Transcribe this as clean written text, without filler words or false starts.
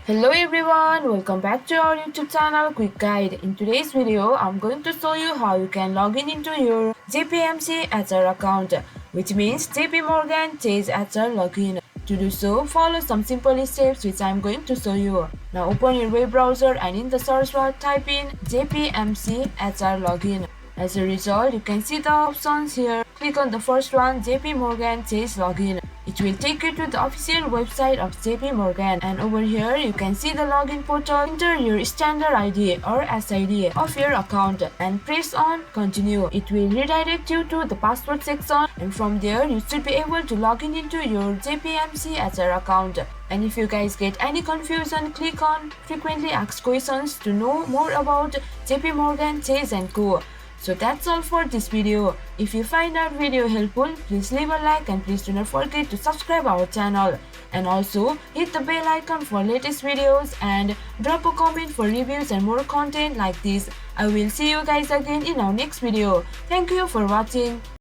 Hello everyone, welcome back to our YouTube channel Quick Guide. In today's video, I'm going to show you how you can log in into your JPMC HR account, which means JP Morgan Chase HR login. To do so, follow some simple steps which I'm going to show you. Now open your web browser and in the search bar type in JPMC HR login. As a result, you can see the options here. Click on the first one, JP Morgan Chase login. It will take you to the official website of JP Morgan, and over here you can see the login portal. Enter your standard ID or SID of your account and press on continue. It will redirect you to the password section, and from there you should be able to log in into your JPMC HR account. And if you guys get any confusion, click on frequently asked questions to know more about JP Morgan Chase & Co. So that's all for this video. If you find our video helpful, please leave a like and please do not forget to subscribe our channel. And also hit the bell icon for latest videos and drop a comment for reviews and more content like this. I will see you guys again in our next video. Thank you for watching.